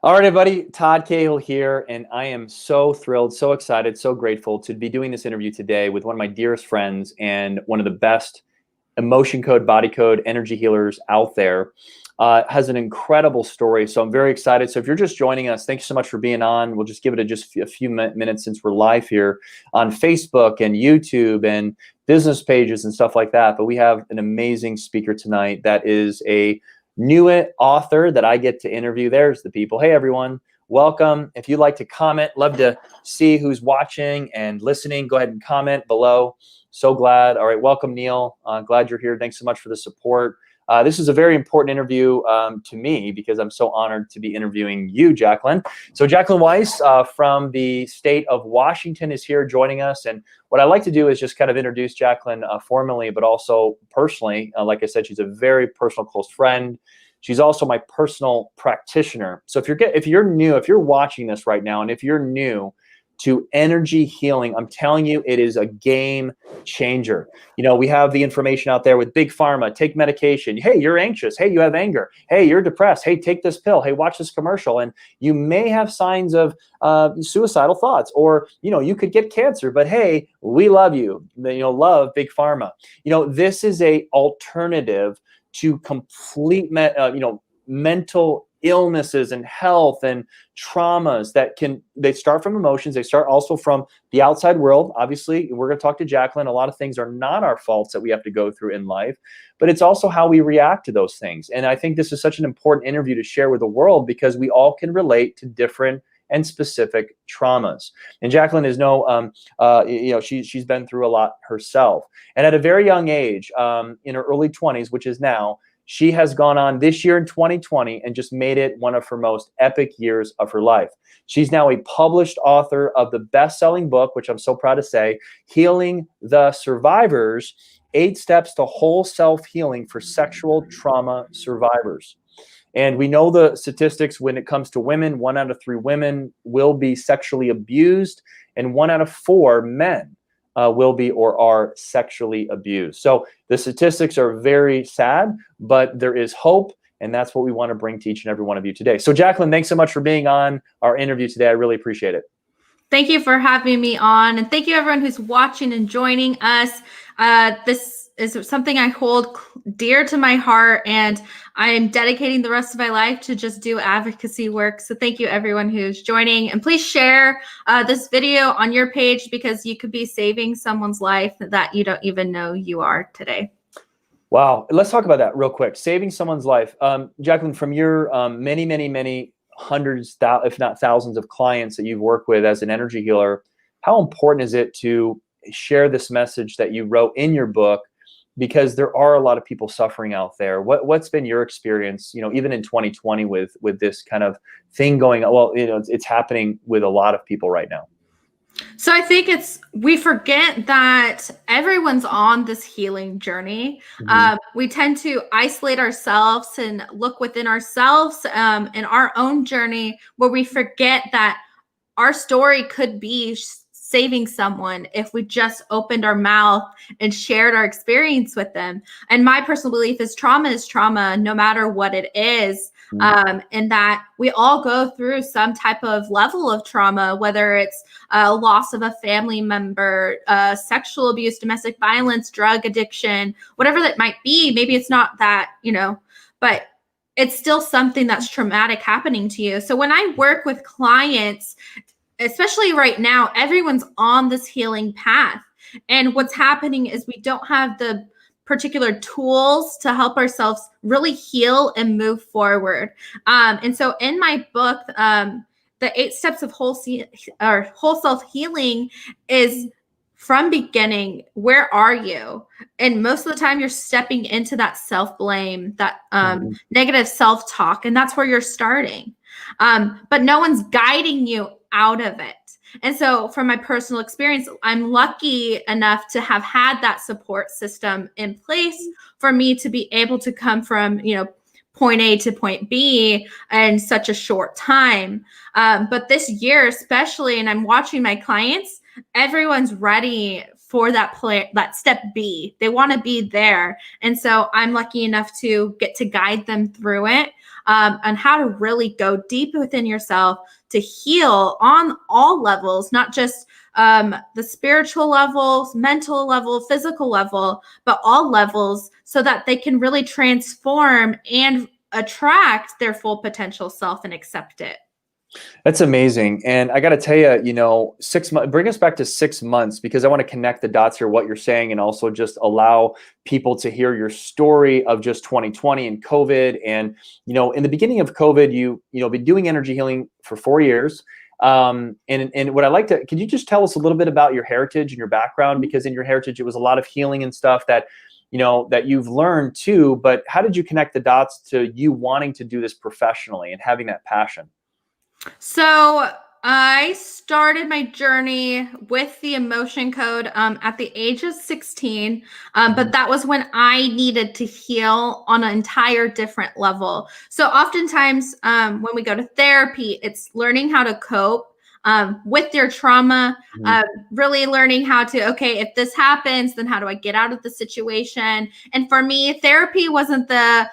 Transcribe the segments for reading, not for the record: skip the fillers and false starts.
All right, everybody, Todd Cahill here, and I am so thrilled, so excited, so grateful to be doing this interview today with one of my dearest friends and one of the best emotion code, body code, energy healers out there. Has an incredible story, so I'm very excited. So if you're just joining us, thank you so much for being on. We'll just give it just a few minutes since we're live here on Facebook and YouTube and business pages and stuff like that. But we have an amazing speaker tonight that is a new author that I get to interview. There's the people. Hey, everyone. Welcome. If you'd like to comment, love to see who's watching and listening. Go ahead and comment below. So glad. All right. Welcome, Neil. Glad you're here. Thanks so much for the support. This is a very important interview to me because I'm so honored to be interviewing you, Jacquelyn. So Jacquelyn Weis from the state of Washington is here joining us. And what I like to do is just kind of introduce Jacquelyn formally, but also personally. Like I said, she's a very personal, close friend. She's also my personal practitioner. So if you're new, if you're watching this right now, and if you're new to energy healing, I'm telling you, it is a game changer. You know, we have the information out there with big pharma, take medication. Hey, you're anxious. Hey, you have anger. Hey, you're depressed. Hey, take this pill. Hey, watch this commercial. And you may have signs of suicidal thoughts, or, you could get cancer, but hey, we love you. Love big pharma. This is a alternative to complete, mental illnesses and health and traumas they start from emotions. They start also from the outside world. Obviously, we're going to talk to Jacquelyn. A lot of things are not our faults that we have to go through in life, but it's also how we react to those things. And I think this is such an important interview to share with the world because we all can relate to different and specific traumas. And Jacquelyn is she's been through a lot herself. And at a very young age, in her early 20s, which is now, she has gone on this year in 2020 and just made it one of her most epic years of her life. She's now a published author of the best-selling book, which I'm so proud to say, Healing the Survivors, 8 Steps to Whole Self-Healing for Sexual Trauma Survivors. And we know the statistics when it comes to women, 1 out of 3 women will be sexually abused, and 1 out of 4 men will be or are sexually abused. So the statistics are very sad, but there is hope, and that's what we want to bring to each and every one of you today. So Jacquelyn, thanks so much for being on our interview today. I really appreciate it. Thank you for having me on, and thank you everyone who's watching and joining us. This is something I hold dear to my heart, and I am dedicating the rest of my life to just do advocacy work. So thank you everyone who's joining, and please share this video on your page because you could be saving someone's life that you don't even know you are today. Wow. Let's talk about that real quick. Saving someone's life. Jacquelyn, from your many hundreds, if not thousands of clients that you've worked with as an energy healer, how important is it to share this message that you wrote in your book? Because there are a lot of people suffering out there. What's been your experience, even in 2020 with this kind of thing going on? Well, it's happening with a lot of people right now. So I think we forget that everyone's on this healing journey. Mm-hmm. We tend to isolate ourselves and look within ourselves in our own journey, where we forget that our story could be saving someone if we just opened our mouth and shared our experience with them. And my personal belief is trauma no matter what it is. And that we all go through some type of level of trauma, whether it's a loss of a family member, sexual abuse, domestic violence, drug addiction, whatever that might be. Maybe it's not that, but it's still something that's traumatic happening to you. So when I work with clients, especially right now, everyone's on this healing path. And what's happening is we don't have the particular tools to help ourselves really heal and move forward. And so in my book, the 8 steps of whole self-healing is from beginning, where are you? And most of the time you're stepping into that self-blame, that negative self-talk, and that's where you're starting. But no one's guiding you out of it. And so from my personal experience, I'm lucky enough to have had that support system in place for me to be able to come from, point A to point B in such a short time. But this year especially, and I'm watching my clients, everyone's ready for that step B. They want to be there. And so I'm lucky enough to get to guide them through it. on how to really go deep within yourself to heal on all levels, not just the spiritual levels, mental level, physical level, but all levels, so that they can really transform and attract their full potential self and accept it. That's amazing. And I got to tell you, 6 months, bring us back to 6 months, because I want to connect the dots here, what you're saying, and also just allow people to hear your story of just 2020 and COVID. And, in the beginning of COVID, you've been doing energy healing for 4 years. And what I like to, can you just tell us a little bit about your heritage and your background? Because in your heritage, it was a lot of healing and stuff that, that you've learned too, but how did you connect the dots to you wanting to do this professionally and having that passion? So I started my journey with the emotion code at the age of 16, but that was when I needed to heal on an entire different level. So oftentimes when we go to therapy, it's learning how to cope with your trauma, really learning how to, okay, if this happens, then how do I get out of the situation? And for me, therapy wasn't the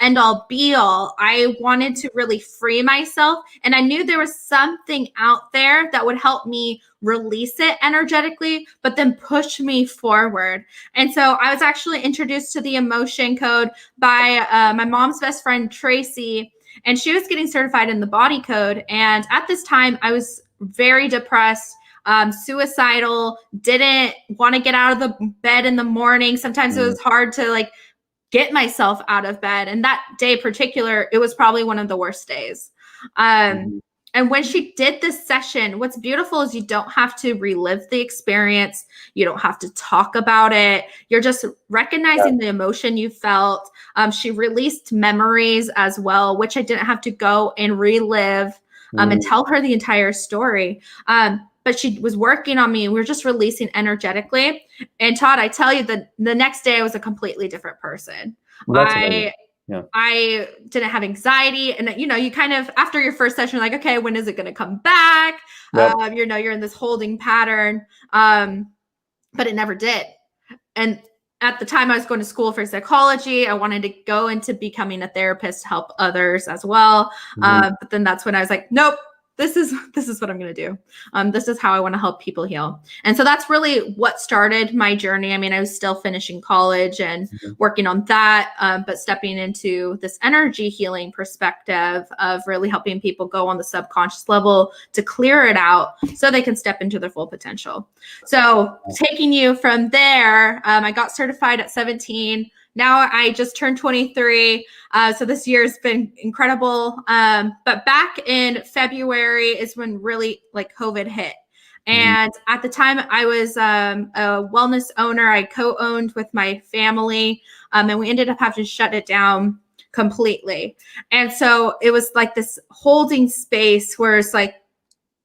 end all be all. I wanted to really free myself. And I knew there was something out there that would help me release it energetically, but then push me forward. And so I was actually introduced to the emotion code by my mom's best friend, Tracy, and she was getting certified in the body code. And at this time, I was very depressed, suicidal, didn't want to get out of the bed in the morning. Sometimes it was hard to get myself out of bed. And that day in particular, it was probably one of the worst days. And when she did this session, what's beautiful is you don't have to relive the experience. You don't have to talk about it. You're just recognizing the emotion you felt. She released memories as well, which I didn't have to go and relive and tell her the entire story. But she was working on me. We were just releasing energetically. And Todd, I tell you, the next day I was a completely different person. I didn't have anxiety. And, you kind of, after your first session, you're like, okay, when is it going to come back? Yep. You're in this holding pattern. But it never did. And at the time I was going to school for psychology, I wanted to go into becoming a therapist to help others as well. But then that's when I was like, nope, this is what I'm going to do. This is how I want to help people heal. And so that's really what started my journey. I mean, I was still finishing college and working on that, but stepping into this energy healing perspective of really helping people go on the subconscious level to clear it out so they can step into their full potential. So taking you from there, I got certified at 17. Now I just turned 23. So this year has been incredible. But back in February is when really COVID hit. And at the time I was a wellness owner. I co-owned with my family and we ended up having to shut it down completely. And so it was like this holding space where it's like,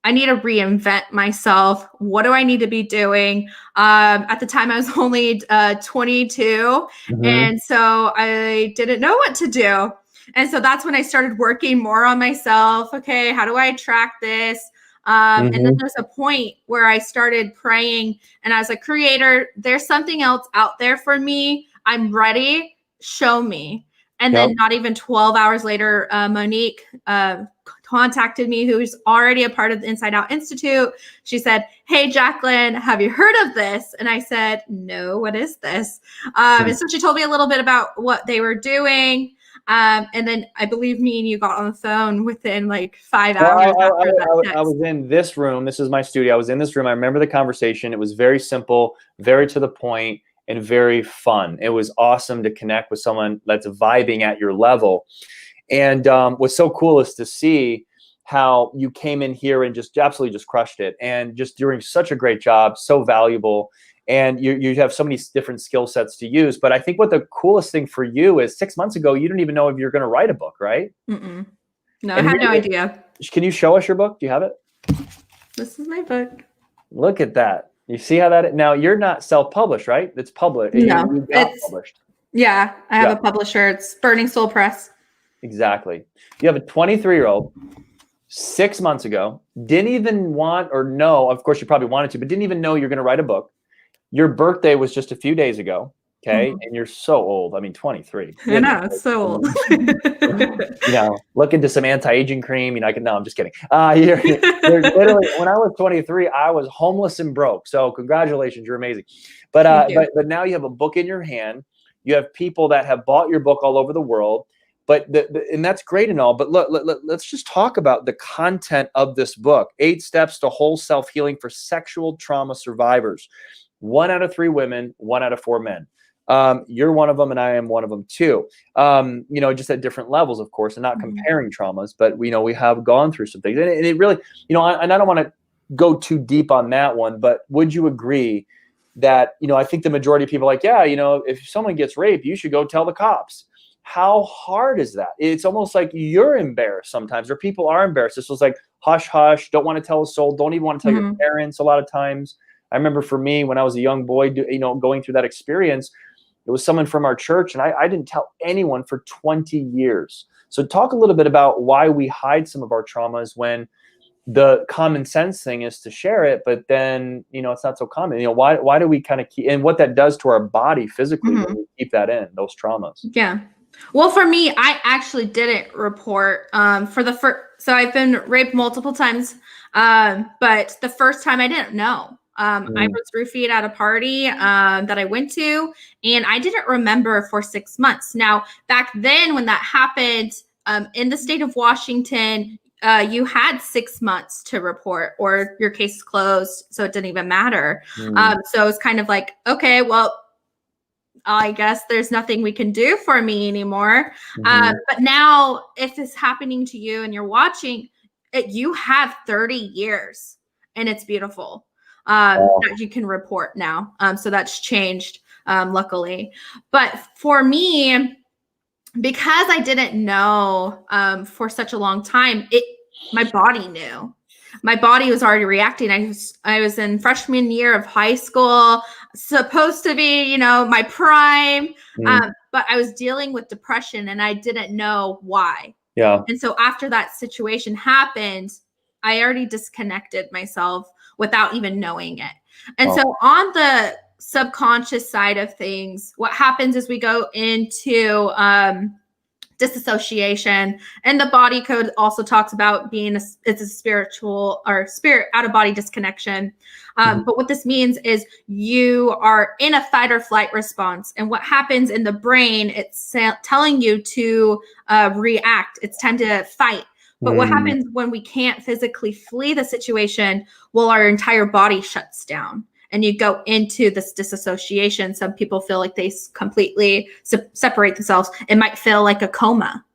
I need to reinvent myself. What do I need to be doing? At the time I was only 22. And so I didn't know what to do. And so that's when I started working more on myself. Okay, how do I attract this? And then there's a point where I started praying and I was like, Creator, there's something else out there for me. I'm ready. Show me. And then not even 12 hours later, Monique contacted me, who's already a part of the InsideOut Institute. She said, hey, Jacquelyn, have you heard of this? And I said, no, what is this? And so she told me a little bit about what they were doing. And then I believe me and you got on the phone within 5 hours. I was in this room. This is my studio. I was in this room. I remember the conversation. It was very simple, very to the point, and very fun. It was awesome to connect with someone that's vibing at your level. And what's so cool is to see how you came in here and just absolutely just crushed it, and just doing such a great job, so valuable. And you have so many different skill sets to use. But I think what the coolest thing for you is 6 months ago, you didn't even know if you're going to write a book, right? No, I had no idea. Can you show us your book? Do you have it? This is my book. Look at that. You see how that, now you're not self-published, right? It's public. No, it's published. Yeah, I have a publisher. It's Burning Soul Press. Exactly. You have a 23-year-old 6 months ago, didn't even want or know, of course you probably wanted to, but didn't even know you're going to write a book. Your birthday was just a few days ago. Okay. And you're so old. I mean, 23. I know, it's so old. Look into some anti-aging cream. No, I'm just kidding. You're literally, when I was 23, I was homeless and broke. So congratulations, you're amazing. But now you have a book in your hand. You have people that have bought your book all over the world. But and that's great and all. But let's just talk about the content of this book: 8 Steps to Whole Self-Healing for Sexual Trauma Survivors. 1 out of 3 women, 1 out of 4 men. You're one of them, and I am one of them too. Just at different levels, of course, and not comparing traumas, but we have gone through some things, and it really, and I don't want to go too deep on that one, but would you agree that, I think the majority of people are like, yeah, if someone gets raped, you should go tell the cops. How hard is that? It's almost like you're embarrassed sometimes, or people are embarrassed. This was like hush, hush, don't want to tell a soul, don't even want to tell your parents a lot of times. I remember for me, when I was a young boy, going through that experience, it was someone from our church, and I didn't tell anyone for 20 years. So talk a little bit about why we hide some of our traumas when the common sense thing is to share it, but then, it's not so common. Why do we kind of keep, and what that does to our body physically when we keep that in, those traumas? Yeah. Well, for me, I actually didn't report for the first. So I've been raped multiple times, but the first time I didn't know. I was roofied at a party that I went to, and I didn't remember for 6 months. Now, back then when that happened, in the state of Washington, you had 6 months to report, or your case is closed, so it didn't even matter. So it's kind of like, okay, well, I guess there's nothing we can do for me anymore. But now, if it's happening to you and you're watching it, you have 30 years, and it's beautiful that you can report now. So that's changed, luckily. But for me, because I didn't know for such a long time, my body knew. My body was already reacting. I was in freshman year of high school, supposed to be, my prime, but I was dealing with depression, and I didn't know why. Yeah. And so after that situation happened, I already disconnected myself without even knowing it. And so on the subconscious side of things, what happens is we go into disassociation, and the body code also talks about it's a spiritual or spirit out of body disconnection. But what this means is you are in a fight or flight response, and what happens in the brain, it's telling you to react. It's time to fight. But what happens when we can't physically flee the situation? Well, our entire body shuts down, and you go into this disassociation. Some people feel like they completely separate themselves. It might feel like a coma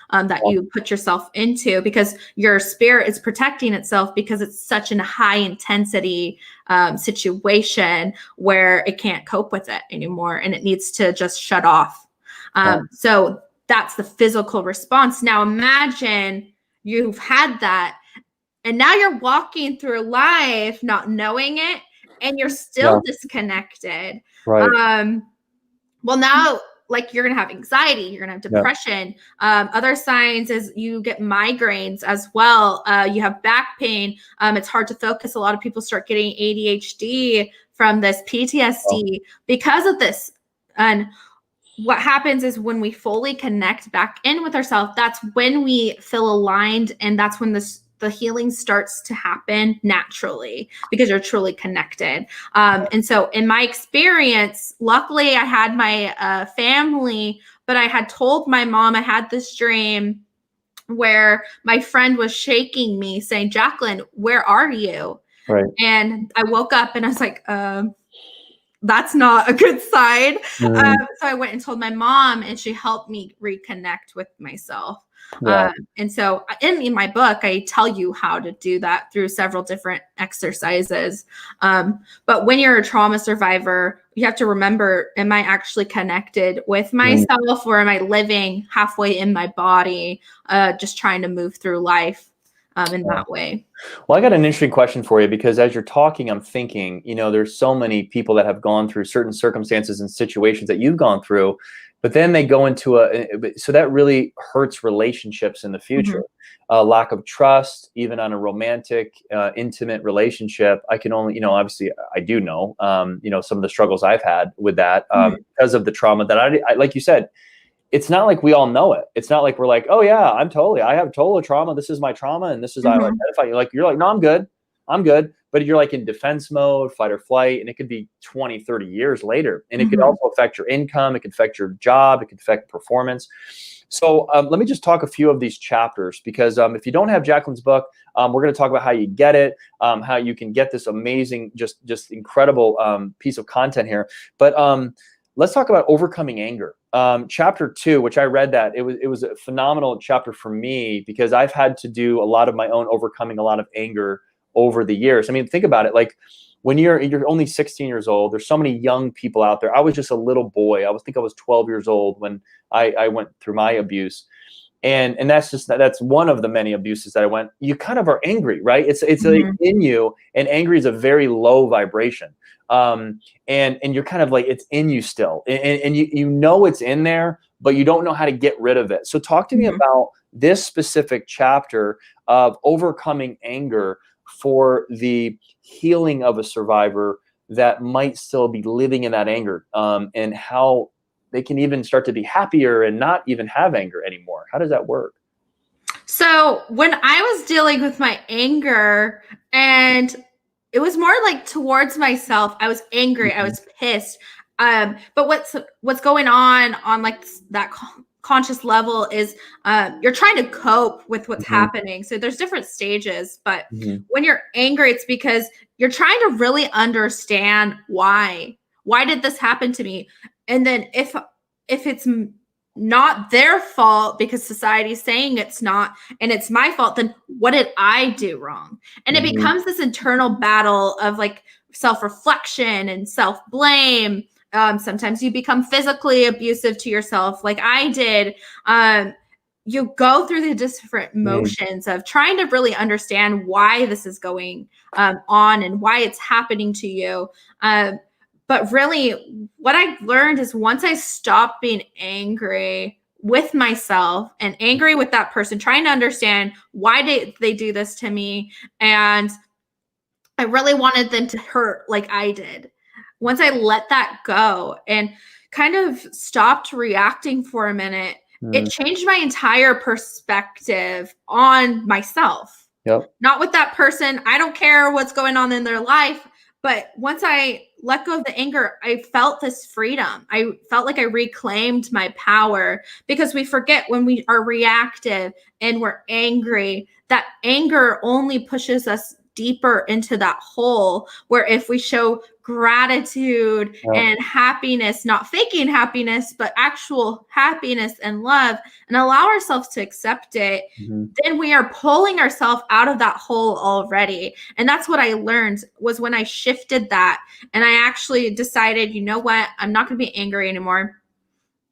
that you put yourself into, because your spirit is protecting itself, because it's such a high intensity situation where it can't cope with it anymore, and it needs to just shut off. So that's the physical response. Now imagine you've had that, and now you're walking through life not knowing it, and you're still disconnected. Right. Well, now, like, you're going to have anxiety, you're going to have depression. Other signs is you get migraines as well. You have back pain. It's hard to focus. A lot of people start getting ADHD from this PTSD because of this. And what happens is when we fully connect back in with ourselves, that's when we feel aligned, and that's when the healing starts to happen naturally, because you're truly connected. And so in my experience, luckily I had my family, but I had told my mom I had this dream where my friend was shaking me saying, "Jacquelyn, where are you?" Right. And I woke up and I was like, that's not a good sign. So I went and told my mom, and she helped me reconnect with myself. And so in my book, I tell you how to do that through several different exercises. But when you're a trauma survivor, you have to remember, am I actually connected with myself, or am I living halfway in my body, just trying to move through life in that way? Well, I got an interesting question for you, because as you're talking, I'm thinking, there's so many people that have gone through certain circumstances and situations that you've gone through, But then they go into so that really hurts relationships in the future. Lack of trust, even on a romantic, intimate relationship. I can only, obviously I do know, some of the struggles I've had with that because of the trauma that I, like you said, it's not like we all know it. It's not like we're like, oh yeah, I have total trauma. This is my trauma. And this is, I identify. You're like, no, I'm good. But you're like in defense mode, fight or flight. And it could be 20, 30 years later. And it could also affect your income. It could affect your job. It could affect performance. So let me just talk a few of these chapters, because if you don't have Jacquelyn's book, we're going to talk about how you get it, how you can get this amazing, just incredible piece of content here. But let's talk about overcoming anger. Chapter 2, which I read that, it was a phenomenal chapter for me, because I've had to do a lot of my own overcoming a lot of anger over the years. I mean, think about it. Like when you're only 16 years old, there's so many young people out there. I was just a little boy. I think I was 12 years old when I went through my abuse. And that's one of the many abuses that I went. You kind of are angry, right? It's like in you, and angry is a very low vibration. And you're kind of like, it's in you still, and you know it's in there, but you don't know how to get rid of it. So talk to me about this specific chapter of overcoming anger for the healing of a survivor that might still be living in that anger, and how they can even start to be happier and not even have anger anymore. How does that work? So when I was dealing with my anger, and it was more like towards myself, I was angry, I was pissed. But what's going on like that conscious level is you're trying to cope with what's happening. So there's different stages, but when you're angry, it's because you're trying to really understand why did this happen to me? And then if it's not their fault because society's saying it's not, and it's my fault, then what did I do wrong? And it becomes this internal battle of like self-reflection and self-blame. Sometimes you become physically abusive to yourself, like I did. You go through the different motions of trying to really understand why this is going on and why it's happening to you. But really, what I learned is once I stopped being angry with myself and angry with that person, trying to understand why did they do this to me, and I really wanted them to hurt like I did. Once I let that go and kind of stopped reacting for a minute, it changed my entire perspective on myself. Not with that person. I don't care what's going on in their life. But once I let go of the anger, I felt this freedom. I felt like I reclaimed my power, because we forget when we are reactive and we're angry, that anger only pushes us deeper into that hole, where if we show gratitude and happiness, not faking happiness, but actual happiness and love, and allow ourselves to accept it, then we are pulling ourselves out of that hole already. And that's what I learned, was when I shifted that and I actually decided, you know what, I'm not going to be angry anymore.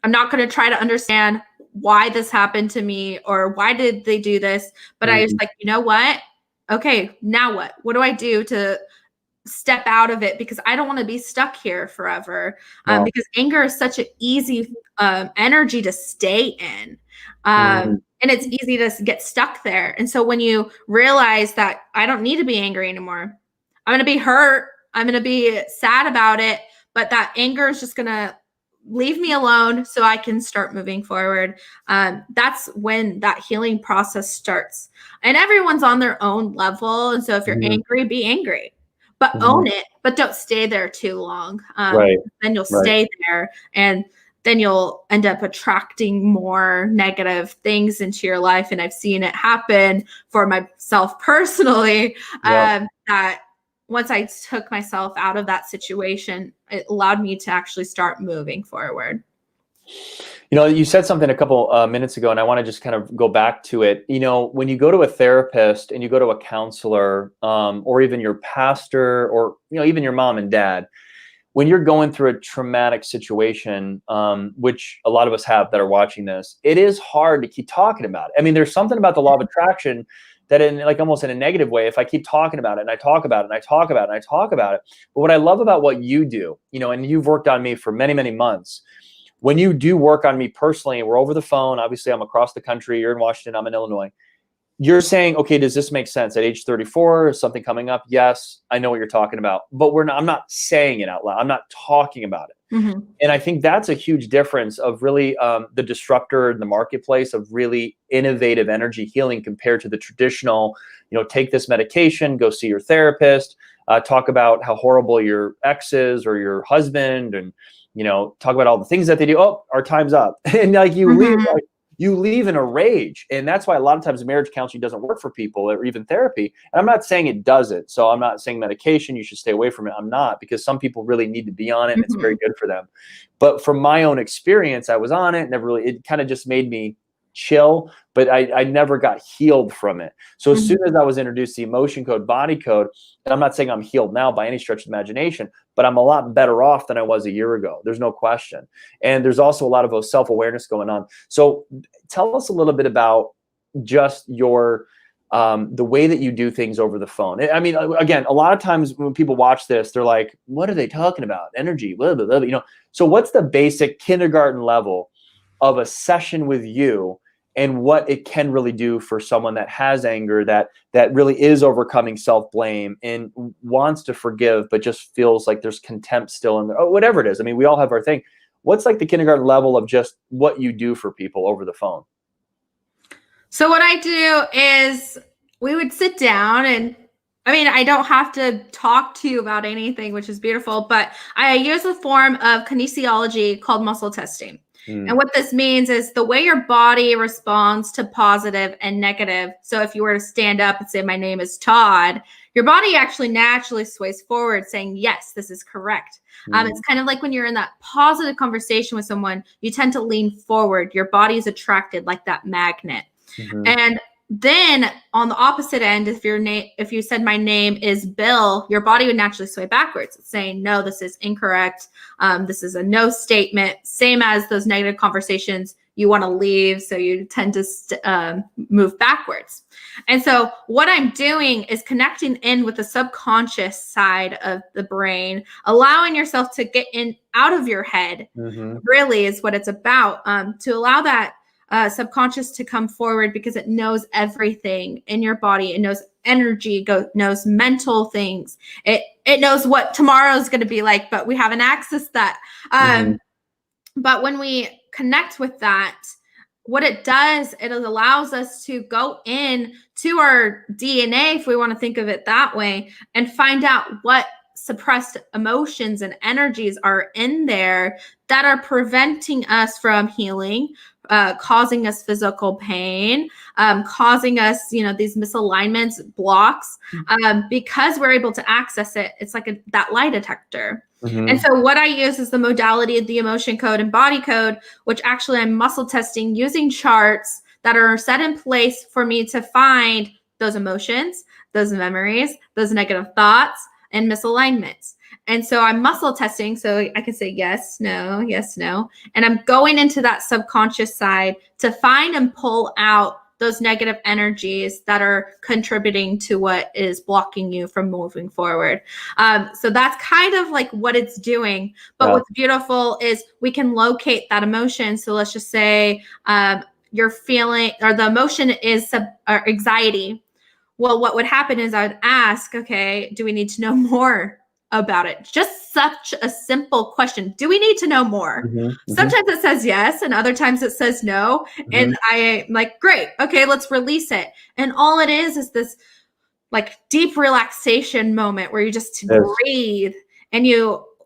I'm not going to try to understand why this happened to me or why did they do this. But I was like, you know what? Okay, now what? What do I do to step out of it? Because I don't want to be stuck here forever. Because anger is such an easy energy to stay in. And it's easy to get stuck there. And so when you realize that I don't need to be angry anymore, I'm going to be hurt, I'm going to be sad about it, but that anger is just going to leave me alone so I can start moving forward. That's when that healing process starts. And everyone's on their own level. And so if you're angry, be angry, but own it, but don't stay there too long. Then you'll stay there, and then you'll end up attracting more negative things into your life. And I've seen it happen for myself personally, that once I took myself out of that situation, it allowed me to actually start moving forward. You know, you said something a couple minutes ago, and I want to just kind of go back to it. You know, when you go to a therapist and you go to a counselor, or even your pastor, or, you know, even your mom and dad, when you're going through a traumatic situation, which a lot of us have that are watching this, it is hard to keep talking about it. I mean, there's something about the law of attraction that, in like almost in a negative way, if I keep talking about it and I talk about it and I talk about it and I talk about it. But what I love about what you do, you know, and you've worked on me for many, many months, when you do work on me personally, we're over the phone, obviously I'm across the country, you're in Washington, I'm in Illinois. You're saying, okay, does this make sense? At age 34, is something coming up? Yes, I know what you're talking about, but I'm not saying it out loud. I'm not talking about it. Mm-hmm. And I think that's a huge difference of really the disruptor in the marketplace of really innovative energy healing compared to the traditional, take this medication, go see your therapist, talk about how horrible your ex is or your husband, and, talk about all the things that they do. Oh, our time's up. And like you leave, you leave in a rage. And that's why a lot of times marriage counseling doesn't work for people, or even therapy. And I'm not saying it doesn't. So I'm not saying medication, you should stay away from it. I'm not, because some people really need to be on it and it's very good for them. But from my own experience, I was on it, it kind of just made me chill, but I never got healed from it. So as soon as I was introduced to the emotion code, body code, and I'm not saying I'm healed now by any stretch of the imagination, but I'm a lot better off than I was a year ago. There's no question. And there's also a lot of self-awareness going on. So tell us a little bit about just your the way that you do things over the phone. I mean, again, a lot of times when people watch this, they're like, what are they talking about? Energy, blah, blah, blah. So what's the basic kindergarten level of a session with you, and what it can really do for someone that has anger, that really is overcoming self-blame and wants to forgive, but just feels like there's contempt still in there, or whatever it is. I mean, we all have our thing. What's like the kindergarten level of just what you do for people over the phone? So what I do is we would sit down, and I don't have to talk to you about anything, which is beautiful, but I use a form of kinesiology called muscle testing. And what this means is the way your body responds to positive and negative. So if you were to stand up and say, my name is Todd, your body actually naturally sways forward saying, yes, this is correct. It's kind of like when you're in that positive conversation with someone, you tend to lean forward. Your body is attracted like that magnet. And then on the opposite end, if you said my name is Bill, your body would naturally sway backwards. It's saying, no, this is incorrect. This is a no statement. Same as those negative conversations, you want to leave. So you tend to move backwards. And so what I'm doing is connecting in with the subconscious side of the brain, allowing yourself to get out of your head, really is what it's about, to allow that subconscious to come forward, because it knows everything in your body. It knows energy, knows mental things. It knows what tomorrow is going to be like, but we haven't accessed that. But when we connect with that, what it does, it allows us to go in to our DNA, if we want to think of it that way, and find out what suppressed emotions and energies are in there that are preventing us from healing, causing us physical pain, causing us, these misalignments, blocks, because we're able to access it. It's like that lie detector. And so what I use is the modality of the emotion code and body code, which actually I'm muscle testing using charts that are set in place for me to find those emotions, those memories, those negative thoughts, and misalignments. And so I'm muscle testing, so I can say yes, no. And I'm going into that subconscious side to find and pull out those negative energies that are contributing to what is blocking you from moving forward. So that's kind of like what it's doing. But what's beautiful is we can locate that emotion. So let's just say you're feeling, or the emotion is anxiety. Well, what would happen is I would ask, okay, do we need to know more about it? Just such a simple question. Do we need to know more? Sometimes it says yes, and other times it says no. And I'm like, great. Okay, let's release it. And all it is this like deep relaxation moment where you just breathe. And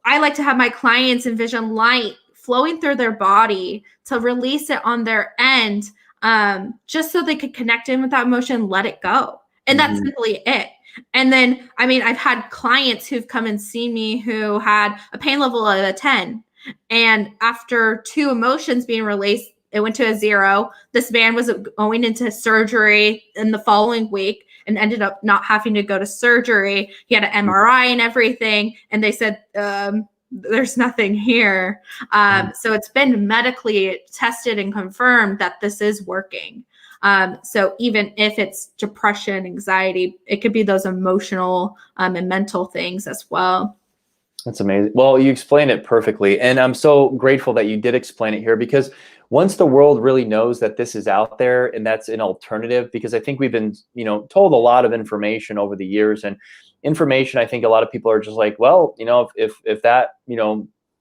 I like to have my clients envision light flowing through their body to release it on their end, just so they could connect in with that emotion, let it go. And that's simply it. And then, I've had clients who've come and seen me who had a pain level of a 10. And after 2 emotions being released, it went to a 0. This man was going into surgery in the following week and ended up not having to go to surgery. He had an MRI and everything. And they said, there's nothing here. So it's been medically tested and confirmed that this is working. So even if it's depression, anxiety, it could be those emotional and mental things as well. That's amazing. Well, you explained it perfectly. And I'm so grateful that you did explain it here, because once the world really knows that this is out there and that's an alternative, because I think we've been, told a lot of information over the years, and information, I think a lot of people are just like, well, if that,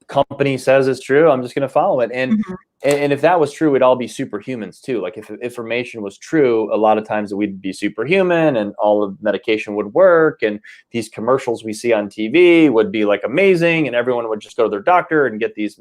company says it's true, I'm just going to follow it. And if that was true, we'd all be superhumans too. Like if information was true, a lot of times we'd be superhuman and all of medication would work. And these commercials we see on TV would be like amazing. And everyone would just go to their doctor and get these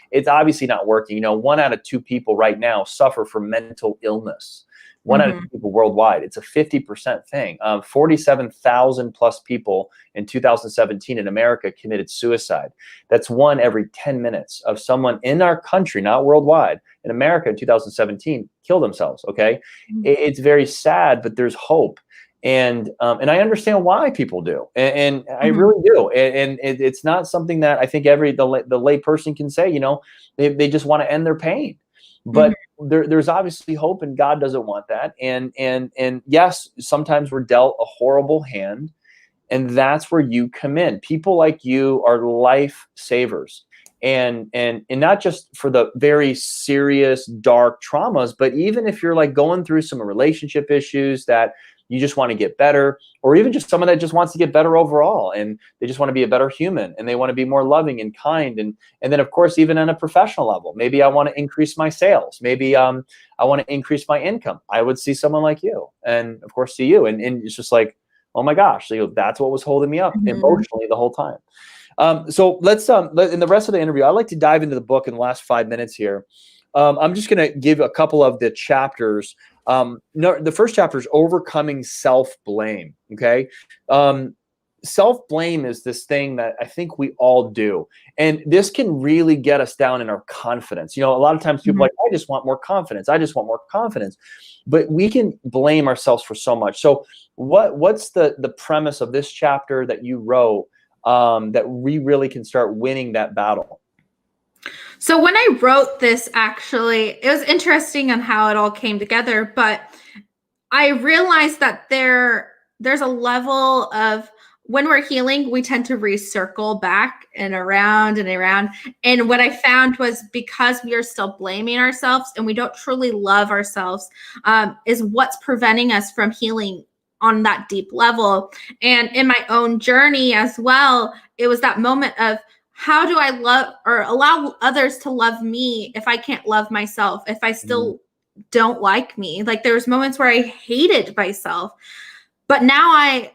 it's obviously not working. 1 out of 2 people right now suffer from mental illness. 1 out of 2 people worldwide. It's a 50% thing. 47,000 plus people in 2017 in America committed suicide. That's 1 every 10 minutes of someone in our country, not worldwide, in America in 2017, killed themselves. Okay, it's very sad, but there's hope, and I understand why people do, and I really do. And it's not something that I think the lay person can say. They just want to end their pain. But there's obviously hope, and God doesn't want that. And yes, sometimes we're dealt a horrible hand, and that's where you come in. People like you are life savers, and not just for the very serious, dark traumas, but even if you're like going through some relationship issues that you just want to get better, or even just someone that just wants to get better overall, and they just want to be a better human, and they want to be more loving and kind. And then of course, even on a professional level, maybe I want to increase my sales. Maybe I want to increase my income. I would see someone like you, and of course see you. And it's just like, oh my gosh, that's what was holding me up emotionally the whole time. So let's, in the rest of the interview, I'd like to dive into the book in the last 5 minutes here. I'm just going to give a couple of the chapters. The first chapter is overcoming self-blame. Okay. Self-blame is this thing that I think we all do. And this can really get us down in our confidence. A lot of times people are like, I just want more confidence. I just want more confidence. But we can blame ourselves for so much. So what's the premise of this chapter that you wrote, that we really can start winning that battle? So when I wrote this, actually, it was interesting on how it all came together, but I realized that there's a level of, when we're healing, we tend to recircle back and around and around. And what I found was, because we are still blaming ourselves and we don't truly love ourselves, is what's preventing us from healing on that deep level. And in my own journey as well, it was that moment of, how do I love or allow others to love me if I can't love myself, if I still don't like me? Like, there was moments where I hated myself, but now I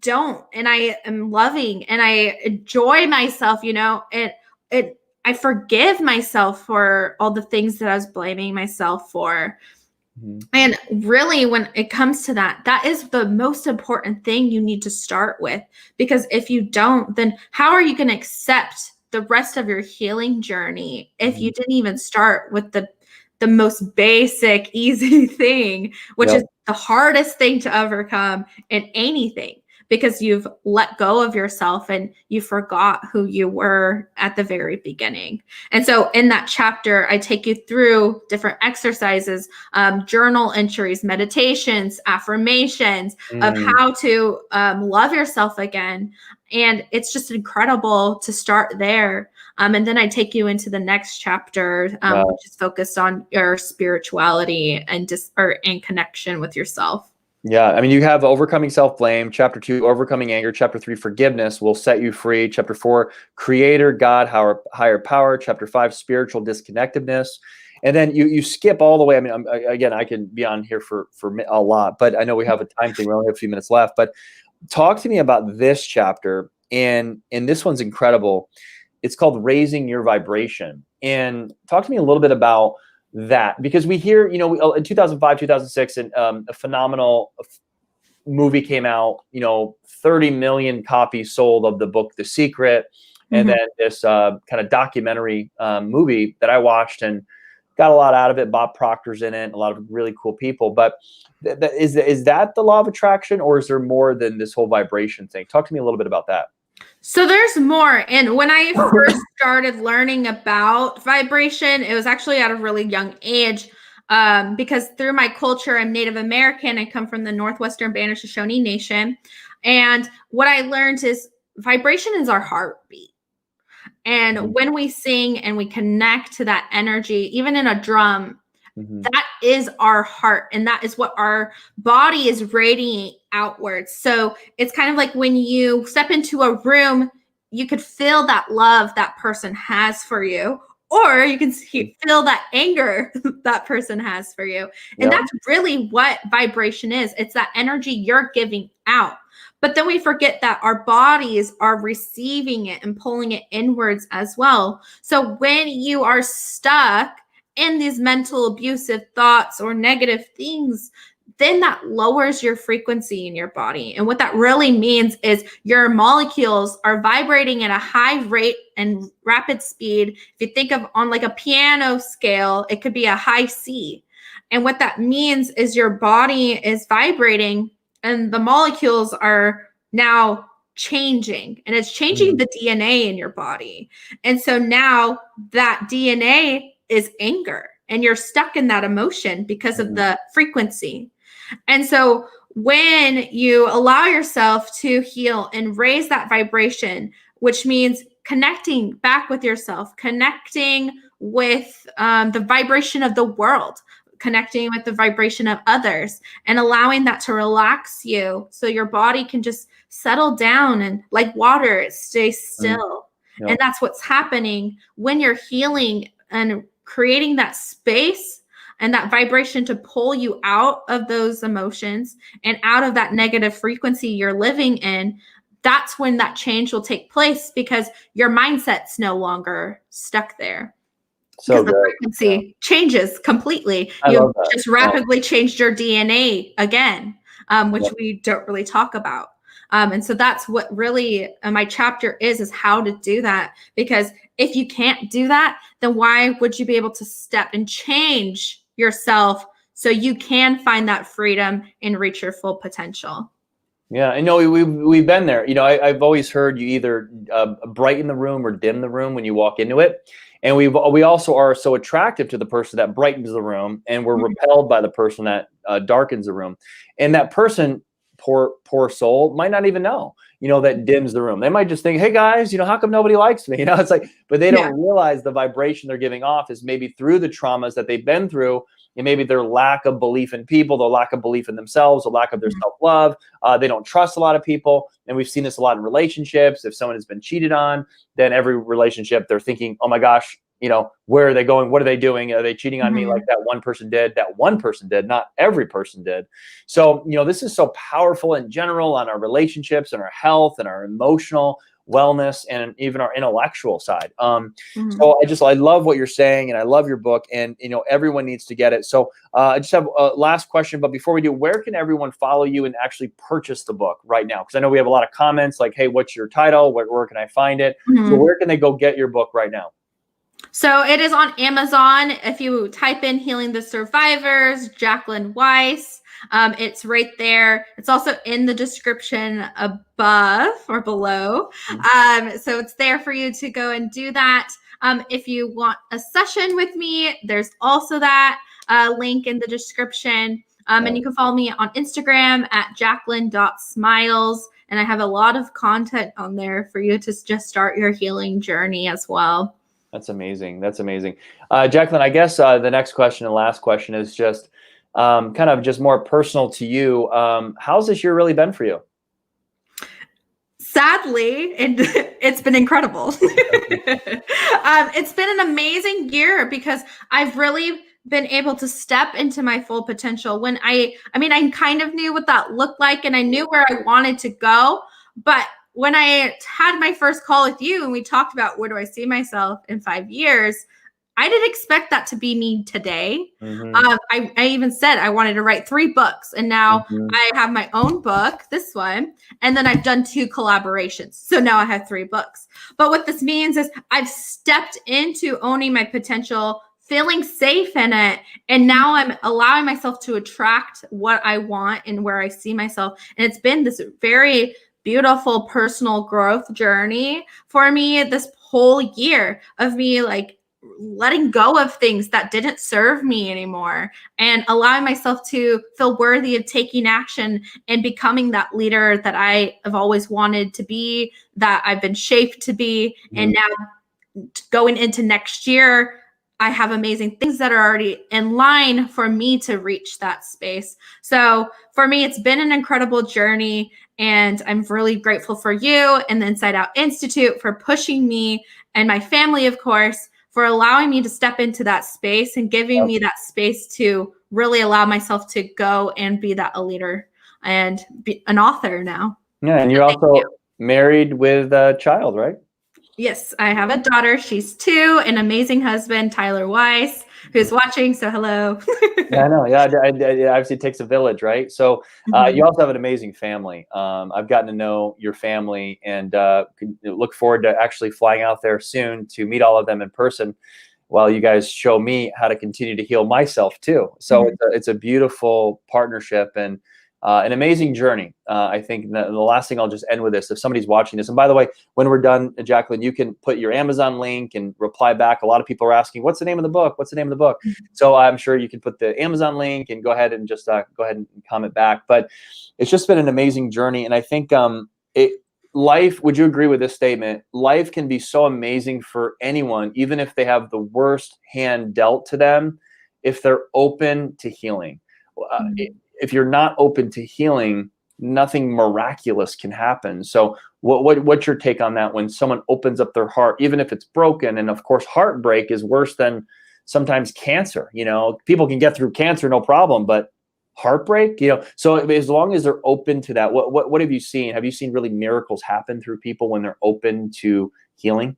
don't, and I am loving and I enjoy myself, and I forgive myself for all the things that I was blaming myself for. And really, when it comes to that is the most important thing you need to start with, because if you don't, then how are you going to accept the rest of your healing journey if you didn't even start with the most basic, easy thing, which is the hardest thing to overcome in anything, because you've let go of yourself and you forgot who you were at the very beginning. And so in that chapter, I take you through different exercises, journal entries, meditations, affirmations of how to love yourself again. And it's just incredible to start there. And then I take you into the next chapter, which is focused on your spirituality and connection with yourself. Yeah, I mean, you have overcoming self-blame, chapter 2, overcoming anger, chapter 3, forgiveness will set you free, chapter 4, creator, God, higher power, chapter 5, spiritual disconnectedness. And then you skip all the way. I mean, again, I can be on here for a lot, but I know we have a time thing. We only have a few minutes left. But talk to me about this chapter, and this one's incredible. It's called Raising Your Vibration. And talk to me a little bit about that, because we hear, in 2005, 2006, and a phenomenal movie came out, 30 million copies sold of the book, The Secret. And then this kind of documentary movie that I watched and got a lot out of it. Bob Proctor's in it, a lot of really cool people. But is that the law of attraction, or is there more than this whole vibration thing? Talk to me a little bit about that. So there's more. And when I first started learning about vibration, it was actually at a really young age, because through my culture, I'm Native American. I come from the Northwestern Shoshone Nation. And what I learned is vibration is our heartbeat. And when we sing and we connect to that energy, even in a drum, that is our heart. And that is what our body is radiating outwards. So it's kind of like when you step into a room, you could feel that love that person has for you, or you can feel that anger that person has for you. And that's really what vibration is. It's that energy you're giving out. But then we forget that our bodies are receiving it and pulling it inwards as well. So when you are stuck in these mental abusive thoughts or negative things, then that lowers your frequency in your body. And what that really means is your molecules are vibrating at a high rate and rapid speed. If you think of on like a piano scale, it could be a high C. And what that means is your body is vibrating and the molecules are now changing, and it's changing the DNA in your body. And so now that DNA is anger, and you're stuck in that emotion because of the frequency. And so when you allow yourself to heal and raise that vibration, which means connecting back with yourself, connecting with the vibration of the world, connecting with the vibration of others, and allowing that to relax you so your body can just settle down and like water, it stays still. And that's what's happening when you're healing and creating that space and that vibration to pull you out of those emotions and out of that negative frequency you're living in. That's when that change will take place, because your mindset's no longer stuck there. So the frequency changes completely. You just rapidly changed your DNA again, which we don't really talk about. And so that's what really my chapter is how to do that. Because if you can't do that, then why would you be able to step and change yourself so you can find that freedom and reach your full potential? Yeah, I know we've been there. You know, I've always heard you either brighten the room or dim the room when you walk into it. And we also are so attractive to the person that brightens the room, and we're repelled by the person that darkens the room. And that person, poor soul, might not even know, you know, that dims the room. They might just think, hey guys, you know, how come nobody likes me? You know, it's like, but they don't realize the vibration they're giving off is maybe through the traumas that they've been through, and maybe their lack of belief in people, their lack of belief in themselves, the lack of their self-love. They don't trust a lot of people. And we've seen this a lot in relationships. If someone has been cheated on, then every relationship they're thinking, oh my gosh, you know, where are they going? What are they doing? Are they cheating on me like that one person did? That one person did, not every person did. So, you know, this is so powerful in general on our relationships and our health and our emotional wellness and even our intellectual side. So I love what you're saying, and I love your book, and, you know, everyone needs to get it. So I just have a last question, but before we do, where can everyone follow you and actually purchase the book right now? Because I know we have a lot of comments like, hey, what's your title? Where can I find it? So where can they go get your book right now? So it is on Amazon. If you type in Healing the Survivors, Jacquelyn Weis, it's right there. It's also in the description above or below. So it's there for you to go and do that. If you want a session with me, there's also that link in the description. And you can follow me on Instagram at jacquelyn.smiles. And I have a lot of content on there for you to just start your healing journey as well. That's amazing. That's amazing. Jacquelyn, I guess the next question and last question is just kind of just more personal to you. How's this year really been for you? Sadly, it's been incredible. It's been an amazing year because I've really been able to step into my full potential. When I kind of knew what that looked like, and I knew where I wanted to go, but when I had my first call with you and we talked about where do I see myself in 5 years, I didn't expect that to be me today. I even said I wanted to write 3 books, and now I have my own book, this one, and then I've done 2 collaborations. So now I have 3 books. But what this means is I've stepped into owning my potential, feeling safe in it, and now I'm allowing myself to attract what I want and where I see myself. And it's been this very beautiful personal growth journey for me this whole year of me like letting go of things that didn't serve me anymore and allowing myself to feel worthy of taking action and becoming that leader that I have always wanted to be, that I've been shaped to be. And now going into next year, I have amazing things that are already in line for me to reach that space. So for me, it's been an incredible journey, and I'm really grateful for you and the Inside Out Institute for pushing me, and my family, of course, for allowing me to step into that space and giving me that space to really allow myself to go and be that a leader and be an author now. Yeah, and you're also married with a child, right? Yes, I have a daughter. She's 2, an amazing husband, Tyler Weis, who's watching. So hello. Yeah, I know. Yeah, obviously it takes a village, right? So you also have an amazing family. I've gotten to know your family, and look forward to actually flying out there soon to meet all of them in person, while you guys show me how to continue to heal myself too. So it's a beautiful partnership and an amazing journey. I think the last thing I'll just end with this, if somebody's watching this, and by the way, when we're done, Jacquelyn, you can put your Amazon link and reply back. A lot of people are asking, what's the name of the book? What's the name of the book? So I'm sure you can put the Amazon link and go ahead and just go ahead and comment back. But it's just been an amazing journey. And I think life, would you agree with this statement? Life can be so amazing for anyone, even if they have the worst hand dealt to them, if they're open to healing. If you're not open to healing, nothing miraculous can happen. So what's your take on that when someone opens up their heart, even if it's broken? And of course, heartbreak is worse than sometimes cancer. You know, people can get through cancer, no problem, but heartbreak, you know, so as long as they're open to that, what have you seen? Have you seen really miracles happen through people when they're open to healing?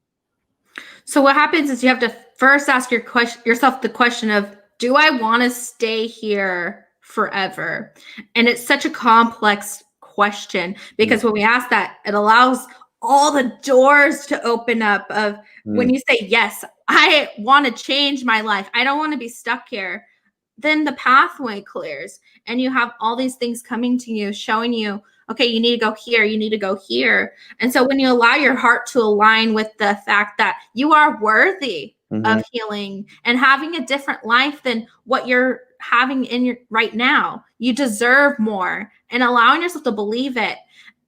So what happens is you have to first ask yourself the question of, do I want to stay here forever? And it's such a complex question, because when we ask that, it allows all the doors to open up of when you say, yes, I want to change my life, I don't want to be stuck here, then the pathway clears and you have all these things coming to you, showing you, okay, you need to go here, you need to go here. And so when you allow your heart to align with the fact that you are worthy of healing and having a different life than what you're having in your right now, you deserve more, and allowing yourself to believe it.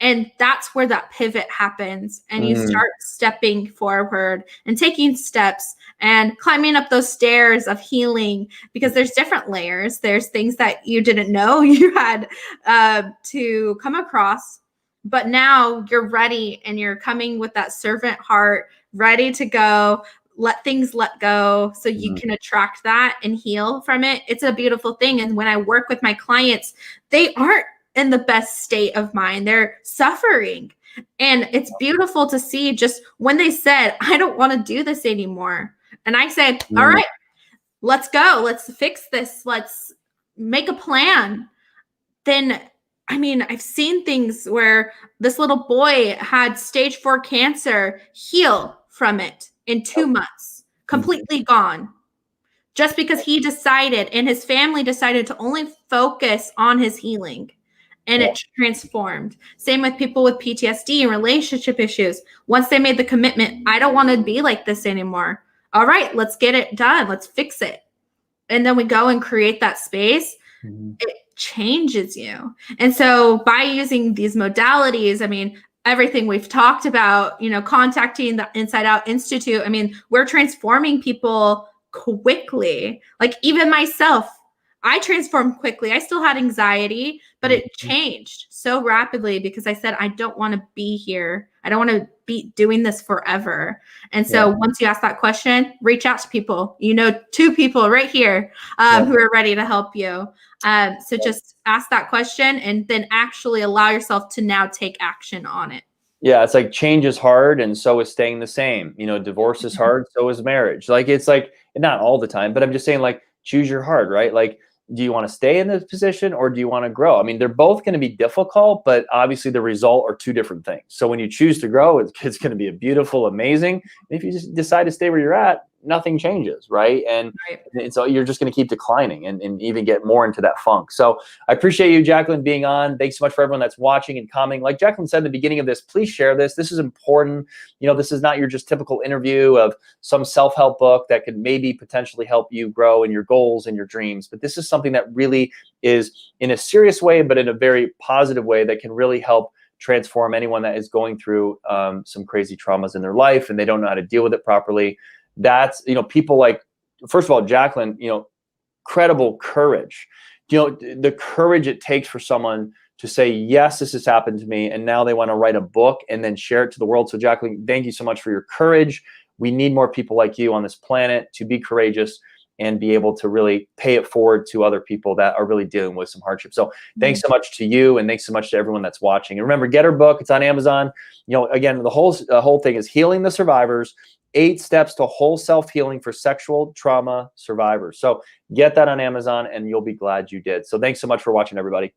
And that's where that pivot happens, and you start stepping forward and taking steps and climbing up those stairs of healing, because there's different layers. There's things that you didn't know you had to come across, but now you're ready and you're coming with that servant heart, ready to go. Let things let go so you can attract that and heal from it. It's a beautiful thing. And when I work with my clients, they aren't in the best state of mind. They're suffering. And it's beautiful to see just when they said, I don't want to do this anymore. And I said, all right, let's go. Let's fix this. Let's make a plan. Then, I mean, I've seen things where this little boy had stage 4 cancer, heal from it in 2 months, completely gone, just because he decided and his family decided to only focus on his healing, and it transformed. Same with people with PTSD and relationship issues. Once they made the commitment, I don't want to be like this anymore. All right, let's get it done. Let's fix it. And then we go and create that space. It changes you. And so by using these modalities, I mean, everything we've talked about, you know, contacting the Inside Out Institute, I mean, we're transforming people quickly. Like even myself, I transformed quickly. I still had anxiety, but it changed so rapidly because I said, I don't want to be here. I don't want to be doing this forever. And so once you ask that question, reach out to people. You know, 2 people right here who are ready to help you. So just ask that question and then actually allow yourself to now take action on it. Yeah, it's like change is hard, and so is staying the same. You know, divorce is hard, so is marriage. Like it's like, not all the time, but I'm just saying, like, choose your heart, right? Like, do you want to stay in this position or do you want to grow? I mean, they're both going to be difficult, but obviously the result are 2 different things. So when you choose to grow, it's going to be a beautiful, amazing. And if you just decide to stay where you're at, nothing changes, right? And Right. so you're just going to keep declining and even get more into that funk. So I appreciate you, Jacquelyn, being on. Thanks so much for everyone that's watching and commenting. Like Jacquelyn said at the beginning of this, please share this. This is important. You know, this is not your just typical interview of some self-help book that could maybe potentially help you grow in your goals and your dreams. But this is something that really is in a serious way, but in a very positive way that can really help transform anyone that is going through some crazy traumas in their life and they don't know how to deal with it properly. That's, you know, people like, first of all, Jacquelyn, you know, incredible courage. You know, the courage it takes for someone to say, yes, this has happened to me, and now they want to write a book and then share it to the world. So Jacquelyn, thank you so much for your courage. We need more people like you on this planet to be courageous and be able to really pay it forward to other people that are really dealing with some hardship. So thanks so much to you, and thanks so much to everyone that's watching. And remember, get her book. It's on Amazon. You know, again, the whole thing is Healing the Survivors, 8 Steps to Whole Self-Healing for Sexual Trauma Survivors. So get that on Amazon, and you'll be glad you did. So thanks so much for watching, everybody.